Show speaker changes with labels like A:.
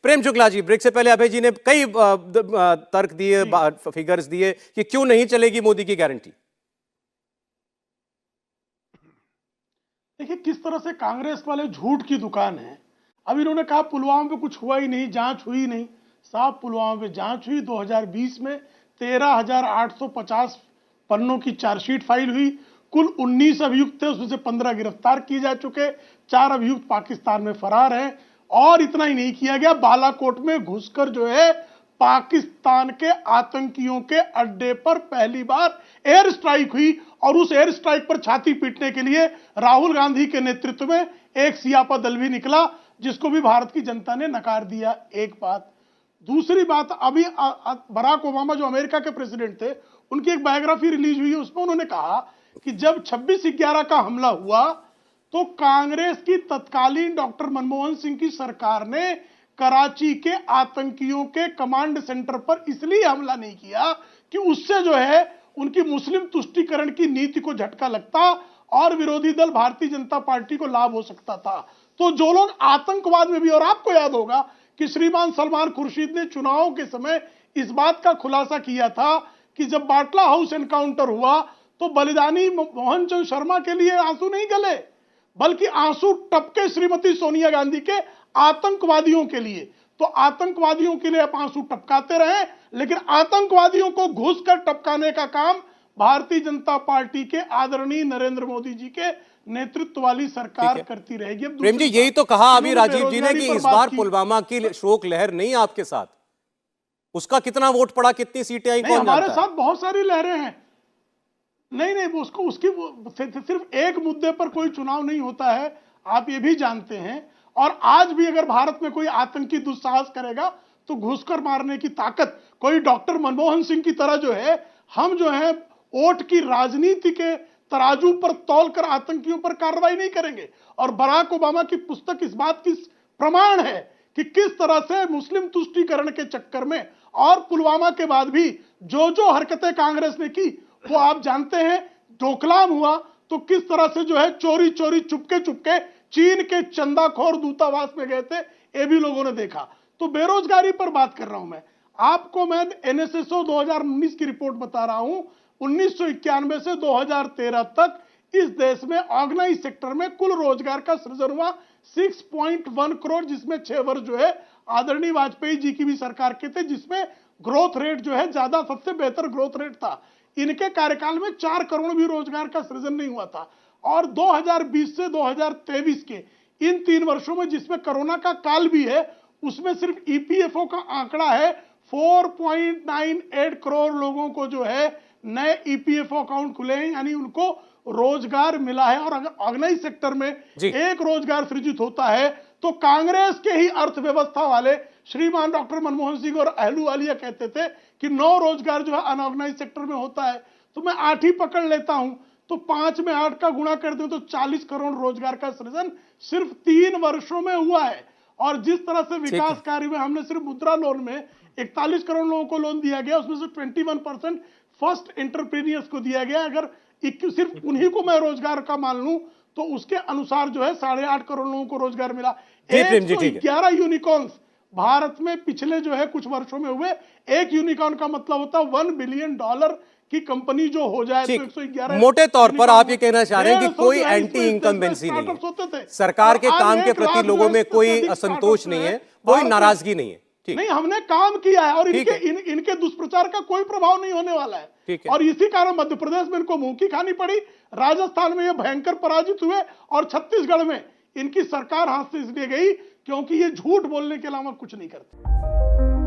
A: Prem Shukla ji, break से पहले अभय जी ने कई तर्क दिए, फिगर्स दिए कि क्यों नहीं चलेगी मोदी की गारंटी।
B: देखिए किस तरह से कांग्रेस वाले झूठ की दुकान है। अब इन्होंने कहा पुलवामा पे कुछ हुआ ही नहीं, जांच हुई नहीं। साहब पुलवामा पे जांच हुई 2020 में, 13,850 पन्नों की चार्जशीट फाइल हुई। कुल 19 अभियुक्त थे, उसमें से 15 गिरफ्तार किए जा चुके, 4 अभियुक्त पाकिस्तान में फरार हैं। और इतना ही नहीं किया गया, बालाकोट में घुसकर जो है पाकिस्तान के आतंकियों के अड्डे पर पहली बार एयर स्ट्राइक हुई, और उस एयर स्ट्राइक पर छाती पीटने के लिए राहुल गांधी के नेतृत्व में एक सियापा दल भी निकला, जिसको भी भारत की जनता ने नकार दिया। एक बात। दूसरी बात, अभी बराक ओबामा जो अमेरिका के प्रेसिडेंट थे, उनकी एक बायोग्राफी रिलीज हुई है, उसमें उन्होंने कहा कि जब 26/11 का हमला हुआ तो कांग्रेस की तत्कालीन डॉक्टर मनमोहन सिंह की सरकार ने कराची के आतंकियों के कमांड सेंटर पर इसलिए हमला नहीं किया कि उससे जो है उनकी मुस्लिम तुष्टीकरण की नीति को झटका लगता और विरोधी दल भारतीय जनता पार्टी को लाभ हो सकता था। तो जो लोग आतंकवाद में भी, और आपको याद होगा कि श्रीमान सलमान खुर्शीद ने चुनावों के समय इस बात का खुलासा किया था कि जब बाटला हाउस एनकाउंटर हुआ तो बलिदानी मोहन चंद शर्मा के लिए आंसू नहीं गले, बल्कि आंसू टपके श्रीमती सोनिया गांधी के आतंकवादियों के लिए। तो आतंकवादियों के लिए आप आंसू टपकाते रहे, लेकिन आतंकवादियों को घुसकर टपकाने का काम भारतीय जनता पार्टी के आदरणीय नरेंद्र मोदी जी के नेतृत्व वाली सरकार करती रहेगी।
A: प्रेम जी, यही तो कहा अभी राजीव जी ने कि इस बार पुलवामा की शोक लहर नहीं आपके साथ, उसका कितना वोट पड़ा, कितनी सीटें आई, कौन
B: हमारे साथ बहुत सारी लहरें हैं। नहीं, उसकी सिर्फ एक मुद्दे पर कोई चुनाव नहीं होता है, आप ये भी जानते हैं। और आज भी अगर भारत में कोई आतंकी दुस्साहस करेगा तो घुसकर मारने की ताकत कोई डॉक्टर मनमोहन सिंह की तरह जो है, हम जो है वोट की राजनीति के तराजू पर तौलकर आतंकियों पर कार्रवाई नहीं करेंगे। और बराक ओबामा की पुस्तक इस बात की प्रमाण है कि किस तरह से मुस्लिम तुष्टीकरण के चक्कर में और पुलवामा के बाद भी जो हरकतें कांग्रेस ने की वो आप जानते हैं। डोकलाम हुआ तो किस तरह से जो है चोरी चोरी चुपके चुपके चीन के चंदाखोर दूतावास में गए थे, ये भी लोगों ने देखा। तो बेरोजगारी पर बात कर रहा हूं मैं आपको, मैं एनएसएसओ 2019 की रिपोर्ट बता रहा हूं। 1991 से 2013 तक इस देश में ऑर्गेनाइज सेक्टर में कुल रोजगार का सृजन हुआ 6.1 करोड़, जिसमें 6 वर्ष जो है आदरणीय वाजपेयी जी की भी सरकार के थे, जिसमें ग्रोथ रेट जो है ज्यादा, सबसे बेहतर ग्रोथ रेट था। इनके कार्यकाल में 4 करोड़ भी रोजगार का सृजन नहीं हुआ था। और 2020 से 2023 के इन 3 वर्षों में, जिसमें कोरोना का काल भी है, उसमें सिर्फ ईपीएफओ का आंकड़ा है 4.98 करोड़ लोगों को जो है नए ईपीएफओ अकाउंट खुले हैं, यानी उनको रोजगार मिला है। और अगर ऑर्गेनाइज सेक्टर में एक रोजगार सृजित होता है तो कांग्रेस के ही अर्थव्यवस्था वाले श्रीमान डॉक्टर मनमोहन सिंह और अहलूवालिया कहते थे कि 9 रोजगार जो है अनऑर्गेनाइज सेक्टर में होता है। तो मैं 8 ही पकड़ लेता हूं, तो 5 में 8 का गुणा कर दें तो 40 करोड़ रोजगार का सृजन सिर्फ 3 वर्षों में हुआ है। और जिस तरह से विकास कार्य में हमने सिर्फ मुद्रा लोन में 41 करोड़ लोगों को लोन दिया गया, उसमें से 21% फर्स्ट एंटरप्रेन्योर्स को दिया गया। अगर सिर्फ उन्हीं को मैं रोजगार का मान लूं तो उसके अनुसार जो है 8.5 करोड़ लोगों को रोजगार मिला। 111 यूनिकॉर्न्स भारत में पिछले जो है कुछ वर्षों में हुए। एक यूनिकॉर्न का मतलब होता है $1 बिलियन की कंपनी जो हो जाए, तो 111।
A: मोटे तौर पर आप ये कहना चाह रहे हैं कि कोई एंटी इनकम्बेंसी नहीं है, सरकार के काम के प्रति लोगों में कोई असंतोष नहीं है, कोई नाराजगी नहीं है।
B: नहीं, हमने काम किया है और इनके दुष्प्रचार का कोई प्रभाव नहीं होने वाला है। और इसी कारण मध्य प्रदेश में इनको मुंह की खानी पड़ी, राजस्थान में ये भयंकर पराजित हुए, और छत्तीसगढ़ में इनकी सरकार हाथ से इसलिए गई क्योंकि ये झूठ बोलने के अलावा कुछ नहीं करते।